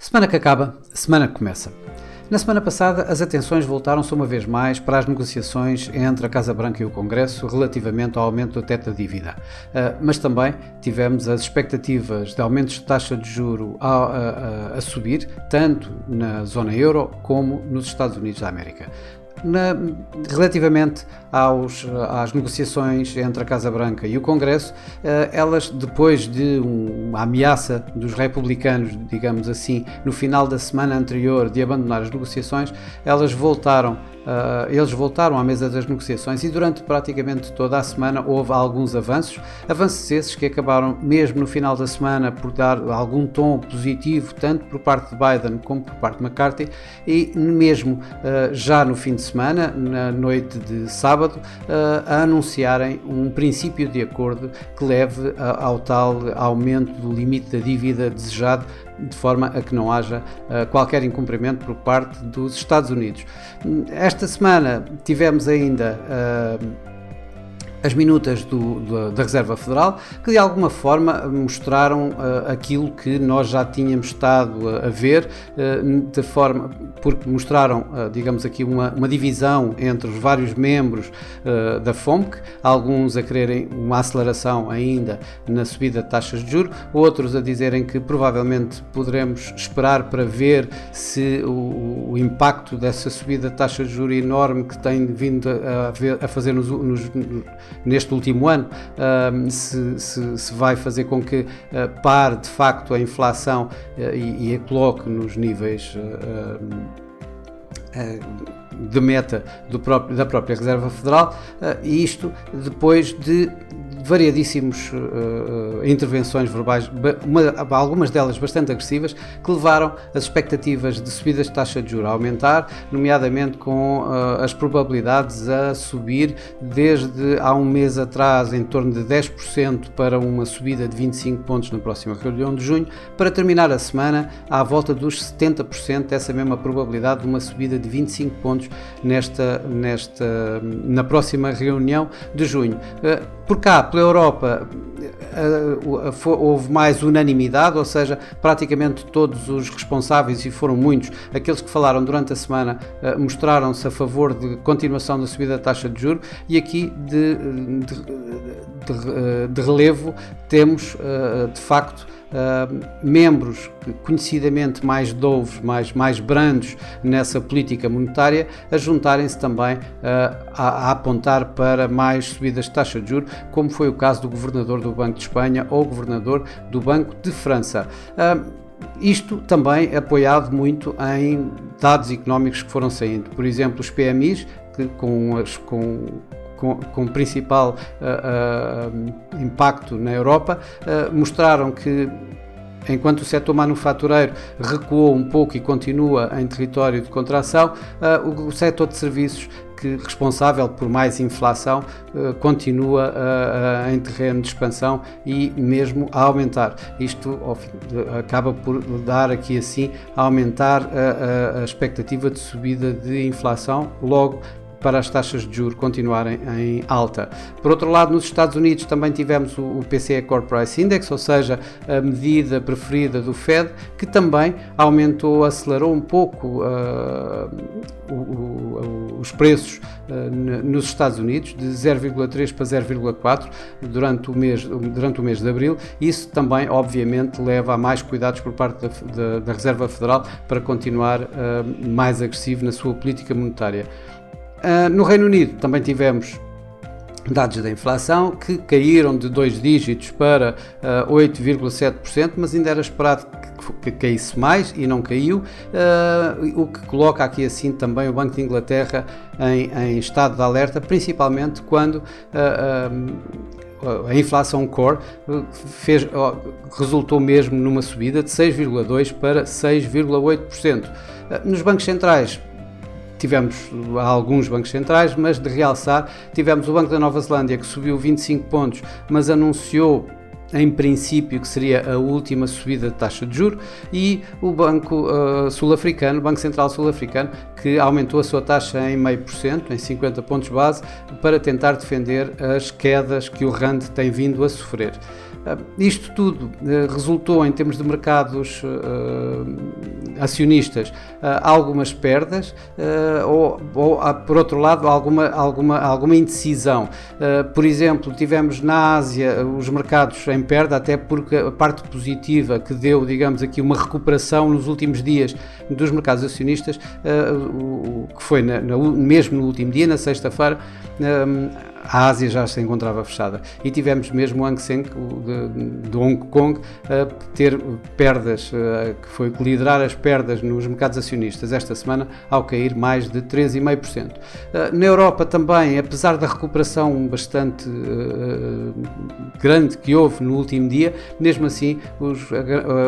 Semana que acaba, semana que começa. Na semana passada, as atenções voltaram-se uma vez mais para as negociações entre a Casa Branca e o Congresso relativamente ao aumento do teto da dívida. Mas também tivemos as expectativas de aumentos de taxa de juro a subir, tanto na zona euro como nos Estados Unidos da América. Relativamente às negociações entre a Casa Branca e o Congresso, elas, depois de uma ameaça dos republicanos, digamos assim, no final da semana anterior de abandonar as negociações, eles voltaram à mesa das negociações e durante praticamente toda a semana houve alguns avanços esses que acabaram mesmo no final da semana por dar algum tom positivo, tanto por parte de Biden como por parte de McCarthy, e mesmo já no fim de semana, na noite de sábado, a anunciarem um princípio de acordo que leve ao tal aumento do limite da dívida desejado, de forma a que não haja qualquer incumprimento por parte dos Estados Unidos. Esta semana tivemos ainda as minutas da Reserva Federal, que de alguma forma mostraram aquilo que nós já tínhamos estado a ver, porque mostraram, digamos aqui, uma divisão entre os vários membros da FOMC, alguns a quererem uma aceleração ainda na subida de taxas de juros, outros a dizerem que provavelmente poderemos esperar para ver se o impacto dessa subida de taxas de juros enorme que tem vindo a fazer neste último ano, se vai fazer com que pare de facto a inflação e a coloque nos níveis de meta da própria Reserva Federal, e isto depois de variadíssimas intervenções verbais, algumas delas bastante agressivas, que levaram as expectativas de subidas de taxa de juros a aumentar, nomeadamente com as probabilidades a subir desde há um mês atrás em torno de 10% para uma subida de 25 pontos na próxima reunião de junho, para terminar a semana à volta dos 70% dessa mesma probabilidade de uma subida de 25 pontos na próxima reunião de junho. Por cá, pela Europa, houve mais unanimidade, ou seja, praticamente todos os responsáveis, e foram muitos, aqueles que falaram durante a semana, mostraram-se a favor de continuação da subida da taxa de juros, e aqui de relevo temos, de facto, membros conhecidamente mais dovos, mais brandos nessa política monetária, a juntarem-se também a apontar para mais subidas de taxa de juros, como foi o caso do governador do Banco de Espanha ou governador do Banco de França. Isto também apoiado muito em dados económicos que foram saindo, por exemplo, os PMIs, que com principal impacto na Europa, mostraram que, enquanto o setor manufatureiro recuou um pouco e continua em território de contração, o setor de serviços, responsável por mais inflação, continua em terreno de expansão e mesmo a aumentar. Isto acaba por dar aqui assim a aumentar a expectativa de subida de inflação, logo para as taxas de juros continuarem em alta. Por outro lado, nos Estados Unidos também tivemos o PCE Core Price Index, ou seja, a medida preferida do Fed, que também acelerou um pouco os preços nos Estados Unidos, de 0,3 para 0,4 durante o mês de abril. Isso também, obviamente, leva a mais cuidados por parte da Reserva Federal para continuar mais agressivo na sua política monetária. No Reino Unido também tivemos dados da inflação que caíram de 2 dígitos para 8,7%, mas ainda era esperado que caísse mais e não caiu, o que coloca aqui assim também o Banco de Inglaterra em estado de alerta, principalmente quando a inflação core resultou mesmo numa subida de 6,2% para 6,8%. Nos bancos centrais, tivemos alguns bancos centrais, mas de realçar, tivemos o Banco da Nova Zelândia, que subiu 25 pontos, mas anunciou em princípio que seria a última subida de taxa de juros, e o Banco Sul-Africano, o Banco Central Sul-Africano, que aumentou a sua taxa em 0,5%, em 50 pontos base, para tentar defender as quedas que o Rand tem vindo a sofrer. Isto tudo resultou, em termos de mercados acionistas, algumas perdas ou, por outro lado, alguma indecisão. Por exemplo, tivemos na Ásia os mercados em perda, até porque a parte positiva que deu, digamos aqui, uma recuperação nos últimos dias dos mercados acionistas, que foi mesmo no último dia, na sexta-feira, a Ásia já se encontrava fechada e tivemos mesmo o Hang Seng de Hong Kong a ter perdas, que foi liderar as perdas nos mercados acionistas esta semana, ao cair mais de 3,5%. Na Europa também, apesar da recuperação bastante grande que houve no último dia, mesmo assim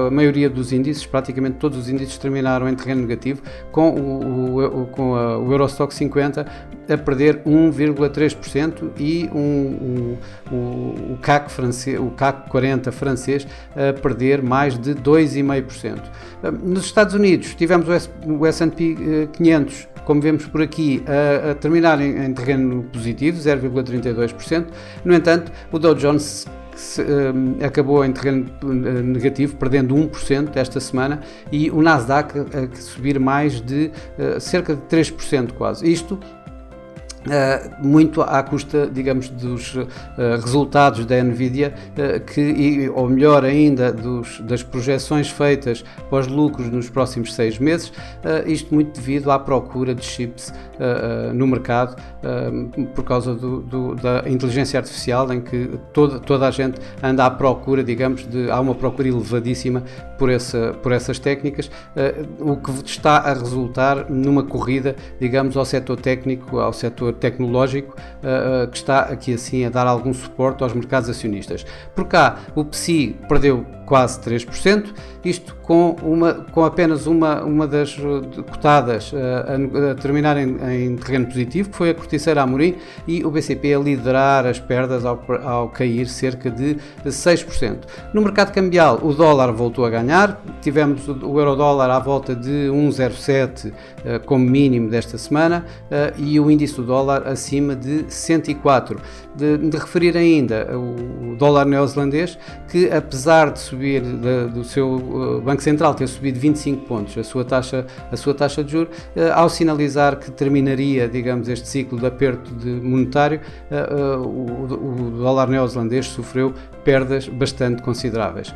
a maioria dos índices, praticamente todos os índices, terminaram em terreno negativo, com o Eurostock 50 a perder 1,3% e o CAC francês, o CAC 40 francês, a perder mais de 2,5%. Nos Estados Unidos tivemos o S&P 500, como vemos por aqui, a terminar em terreno positivo, 0,32%. No entanto, o Dow Jones acabou em terreno negativo, perdendo 1% esta semana, e o Nasdaq a subir mais de cerca de 3% quase. Isto muito à custa, digamos, dos resultados da Nvidia, ou melhor ainda, das projeções feitas para os lucros nos próximos 6 meses, isto muito devido à procura de chips no mercado, por causa da inteligência artificial, em que toda a gente anda à procura, digamos, há uma procura elevadíssima por essas técnicas, o que está a resultar numa corrida, digamos, ao setor técnico, ao setor tecnológico, que está aqui assim a dar algum suporte aos mercados acionistas. Por cá, o PSI perdeu quase 3%, isto com apenas uma das cotadas a terminar em terreno positivo, que foi a Corticeira Amorim, e o BCP a liderar as perdas ao cair cerca de 6%. No mercado cambial, o dólar voltou a ganhar, tivemos o euro-dólar à volta de 1,07 como mínimo desta semana, e o índice do dólar acima de 104. De referir ainda o dólar neozelandês, que apesar de subir do seu Banco Central ter subido 25 pontos a sua taxa de juros, ao sinalizar que terminaria, digamos, este ciclo de aperto monetário, o dólar neozelandês sofreu perdas bastante consideráveis.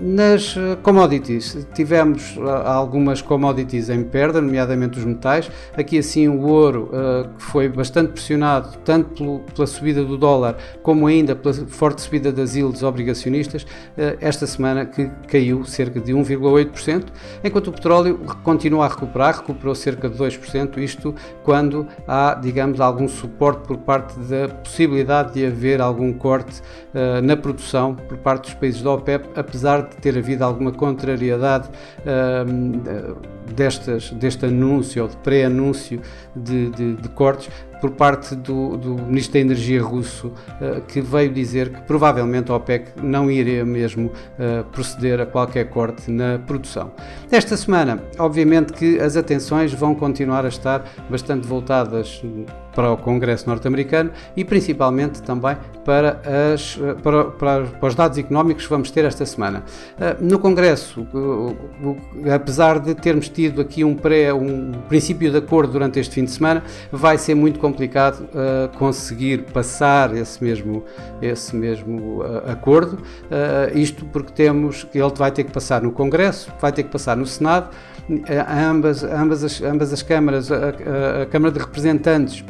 Nas commodities, tivemos algumas commodities em perda, nomeadamente os metais. Aqui assim o ouro, que foi bastante pressionado tanto pela subida do dólar como ainda pela forte subida das yields obrigacionistas, esta semana que caiu cerca de 1,8%, enquanto o petróleo continua a recuperou cerca de 2%, isto quando há, digamos, algum suporte por parte da possibilidade de haver algum corte na produção por parte dos países da OPEP, apesar de ter havido alguma contrariedade deste anúncio ou de pré-anúncio de cortes por parte do Ministro da Energia russo, que veio dizer que provavelmente a OPEC não iria mesmo proceder a qualquer corte na produção. Esta semana, obviamente que as atenções vão continuar a estar bastante voltadas para o Congresso norte-americano e principalmente também para os dados económicos que vamos ter esta semana. No Congresso, apesar de termos tido aqui um princípio de acordo durante este fim de semana, vai ser muito complicado conseguir passar esse mesmo acordo, isto porque ele vai ter que passar no Congresso, vai ter que passar no Senado, ambas as câmaras, a Câmara de Representantes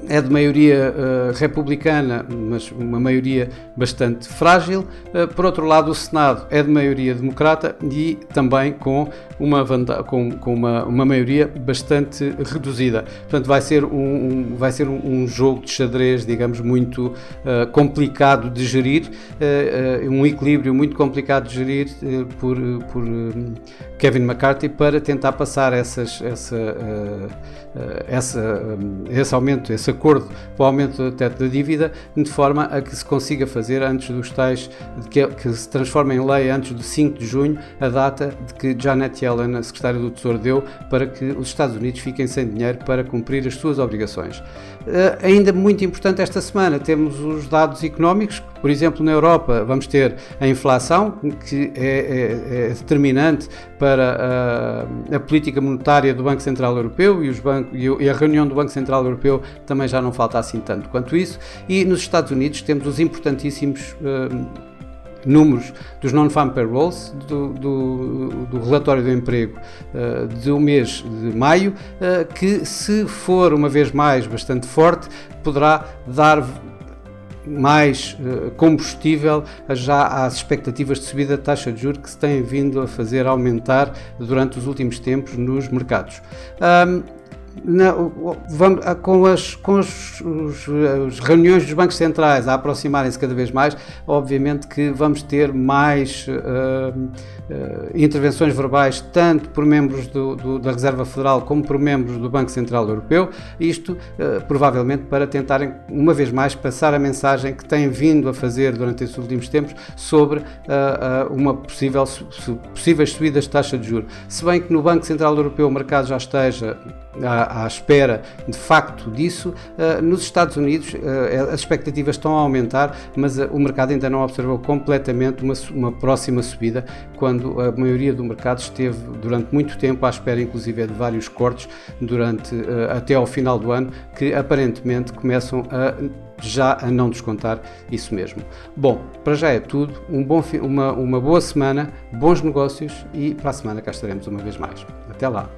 é de maioria republicana, mas uma maioria bastante frágil. Por outro lado, o Senado é de maioria democrata e também com uma maioria bastante reduzida. Portanto, vai ser um jogo de xadrez, digamos, muito complicado de gerir, um equilíbrio muito complicado de gerir por Kevin McCarthy, para tentar passar esse acordo para o aumento do teto da dívida, de forma a que se consiga fazer antes dos tais, que se transforme em lei antes do 5 de junho, a data de que Janet Yellen, a secretária do Tesouro, deu para que os Estados Unidos fiquem sem dinheiro para cumprir as suas obrigações. Ainda muito importante esta semana, temos os dados económicos. Por exemplo, na Europa vamos ter a inflação, que é determinante para a política monetária do Banco Central Europeu, e a reunião do Banco Central Europeu também já não falta assim tanto quanto isso. E nos Estados Unidos temos os importantíssimos números dos non-farm payrolls do relatório do emprego do mês de maio, que, se for uma vez mais bastante forte, poderá dar mais combustível já às expectativas de subida da taxa de juros que se têm vindo a fazer aumentar durante os últimos tempos nos mercados. Com as reuniões dos bancos centrais a aproximarem-se cada vez mais, obviamente que vamos ter mais intervenções verbais, tanto por membros da Reserva Federal como por membros do Banco Central Europeu, isto provavelmente para tentarem uma vez mais passar a mensagem que têm vindo a fazer durante estes últimos tempos sobre uma possíveis subidas de taxa de juros. Se bem que no Banco Central Europeu o mercado já esteja à espera de facto disso, nos Estados Unidos as expectativas estão a aumentar, mas o mercado ainda não observou completamente uma próxima subida, quando a maioria do mercado esteve durante muito tempo à espera, inclusive, de vários cortes até ao final do ano, que aparentemente começam já a não descontar isso mesmo. Bom, para já é tudo. Uma boa semana, bons negócios, e para a semana cá estaremos uma vez mais. Até lá!